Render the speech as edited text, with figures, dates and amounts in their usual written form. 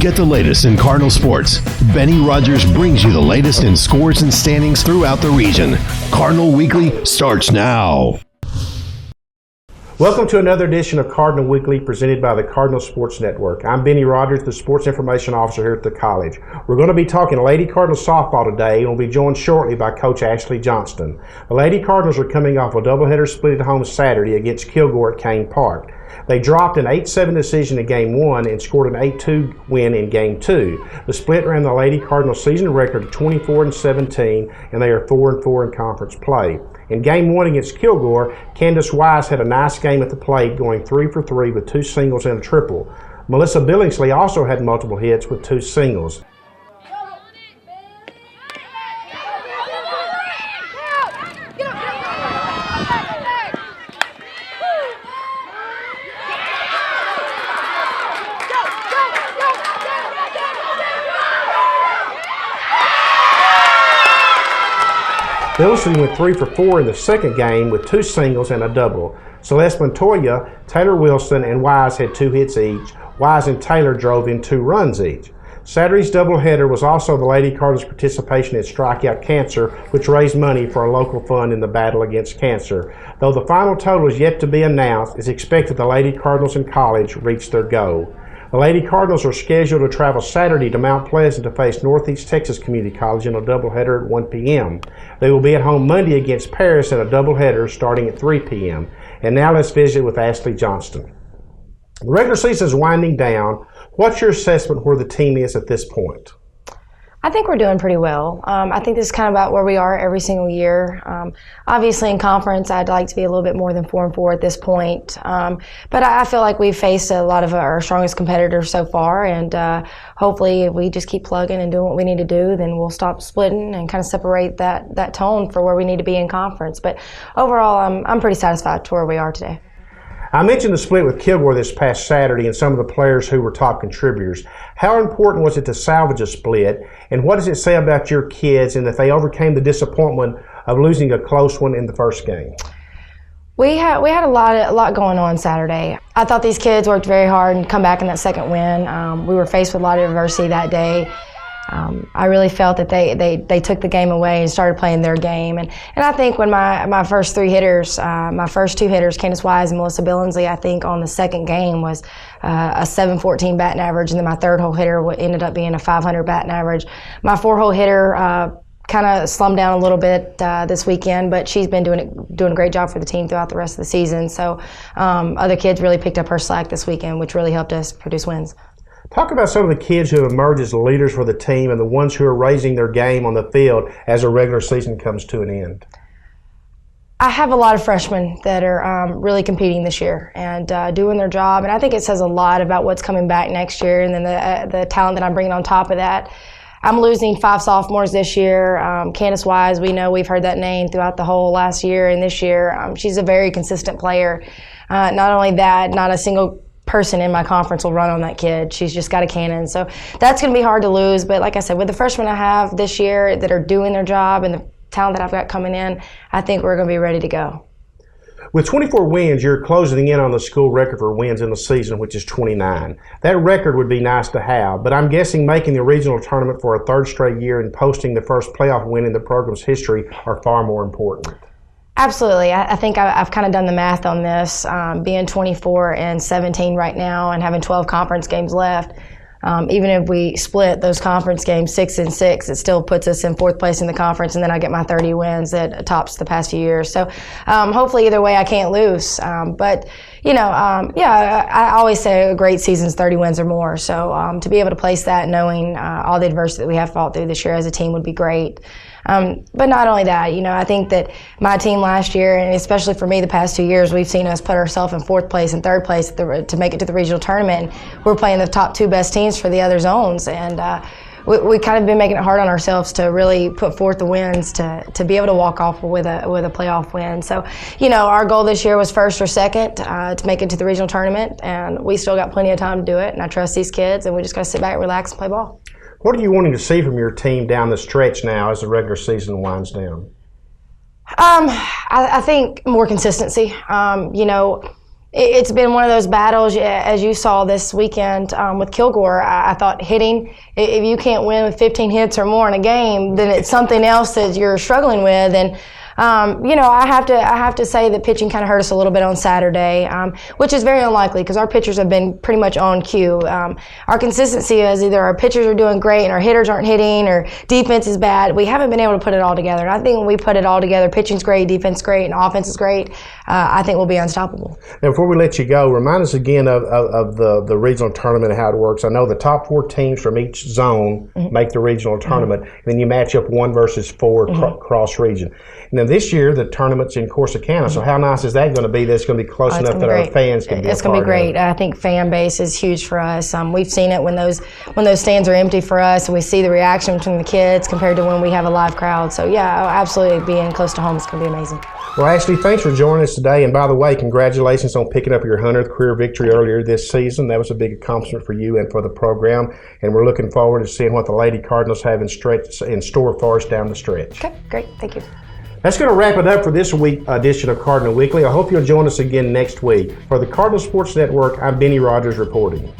Get the latest in Cardinal sports. Benny Rogers brings you the latest in scores and standings throughout the region. Cardinal Weekly starts now. Welcome to another edition of Cardinal Weekly presented by the Cardinal Sports Network. I'm Benny Rogers, the Sports Information Officer here at the college. We're going to be talking Lady Cardinal softball today, and we'll be joined shortly by Coach Ashley Johnston. The Lady Cardinals are coming off a doubleheader split at home Saturday against Kilgore at Kane Park. They dropped an 8-7 decision in Game 1 and scored an 8-2 win in Game 2. The split ran the Lady Cardinal season record of 24-17, and they are 4-4 in conference play. In Game 1 against Kilgore, Candace Wise had a nice game at the plate, going 3 for 3 with 2 singles and a triple. Melissa Billingsley also had multiple hits with 2 singles. Billingsley went 3 for 4 in the second game with 2 singles and a double. Celeste Montoya, Taylor Wilson, and Wise had 2 hits each. Wise and Taylor drove in 2 runs each. Saturday's doubleheader was also the Lady Cardinals' participation in Strikeout Cancer, which raised money for a local fund in the battle against cancer. Though the final total is yet to be announced, it's expected the Lady Cardinals in college reached their goal. The Lady Cardinals are scheduled to travel Saturday to Mount Pleasant to face Northeast Texas Community College in a doubleheader at 1 p.m. They will be at home Monday against Paris in a doubleheader starting at 3 p.m. And now let's visit with Ashley Johnston. The regular season is winding down. What's your assessment where the team is at this point? I think we're doing pretty well. I think this is kind of about where we are every single year. Obviously in conference, I'd like to be a little bit more than 4-4 at this point. But I feel like we've faced a lot of our strongest competitors so far, and hopefully if we just keep plugging and doing what we need to do, then we'll stop splitting and kind of separate that tone for where we need to be in conference. But overall, I'm pretty satisfied to where we are today. I mentioned the split with Kilgore this past Saturday and some of the players who were top contributors. How important was it to salvage a split, and what does it say about your kids and that they overcame the disappointment of losing a close one in the first game? We had a lot going on Saturday. I thought these kids worked very hard and come back in that second win. We were faced with a lot of adversity that day. I really felt that they took the game away and started playing their game. And I think when my first 2 hitters, Candace Wise and Melissa Billingsley, I think on the second game was a 714 batting average, and then my third hole hitter ended up being a 500 batting average. My 4-hole hitter kind of slumped down a little bit this weekend, but she's been doing a great job for the team throughout the rest of the season. So other kids really picked up her slack this weekend, which really helped us produce wins. Talk about some of the kids who have emerged as leaders for the team and the ones who are raising their game on the field as the regular season comes to an end. I have a lot of freshmen that are really competing this year and doing their job, and I think it says a lot about what's coming back next year and then the talent that I'm bringing on top of that. I'm losing 5 sophomores this year. Candace Wise, we know we've heard that name throughout the whole last year and this year. She's a very consistent player. Not only that, not a single person in my conference will run on that kid. She's just got a cannon. So that's going to be hard to lose. But like I said, with the freshmen I have this year that are doing their job and the talent that I've got coming in, I think we're going to be ready to go. With 24 wins, you're closing in on the school record for wins in the season, which is 29. That record would be nice to have, but I'm guessing making the regional tournament for a 3rd straight year and posting the first playoff win in the program's history are far more important. Absolutely. I think I've kind of done the math on this, being 24-17 right now and having 12 conference games left. Even if we split those conference games 6-6, it still puts us in 4th place in the conference, and then I get my 30 wins that tops the past few years. So hopefully either way I can't lose. But, I always say a great season's 30 wins or more. So to be able to place that knowing all the adversity that we have fought through this year as a team would be great. But not only that, I think that my team last year, and especially for me the past 2 years, we've seen us put ourselves in 4th place and 3rd place to make it to the regional tournament. We're playing the top 2 best teams for the other zones, and we kind of been making it hard on ourselves to really put forth the wins to be able to walk off with a playoff win. So, our goal this year was 1st or 2nd to make it to the regional tournament, and we still got plenty of time to do it, and I trust these kids, and we just got to sit back, relax, and play ball. What are you wanting to see from your team down the stretch now as the regular season winds down? I think more consistency. It's been one of those battles, as you saw this weekend with Kilgore. I thought hitting, if you can't win with 15 hits or more in a game, then it's something else that you're struggling with. And I have to say that pitching kind of hurt us a little bit on Saturday, which is very unlikely because our pitchers have been pretty much on cue. Our consistency is either our pitchers are doing great and our hitters aren't hitting, or defense is bad. We haven't been able to put it all together. And I think when we put it all together, pitching's great, defense great, and offense is great, I think we'll be unstoppable. Now, before we let you go, remind us again of the regional tournament and how it works. I know the top 4 teams from each zone make the regional tournament, and then you match up 1 versus 4 cross region. Now, this year, the tournament's in Corsicana, so how nice is that going to be? That's going to be close enough that our fans can be a part of it. It's going to be great. I think fan base is huge for us. We've seen it when those stands are empty for us, and we see the reaction between the kids compared to when we have a live crowd. So, yeah, absolutely, being close to home is going to be amazing. Well, Ashley, thanks for joining us today. And by the way, congratulations on picking up your 100th career victory earlier this season. That was a big accomplishment for you and for the program. And we're looking forward to seeing what the Lady Cardinals have in store for us down the stretch. Okay, great. Thank you. That's going to wrap it up for this week's edition of Cardinal Weekly. I hope you'll join us again next week. For the Cardinal Sports Network, I'm Benny Rogers reporting.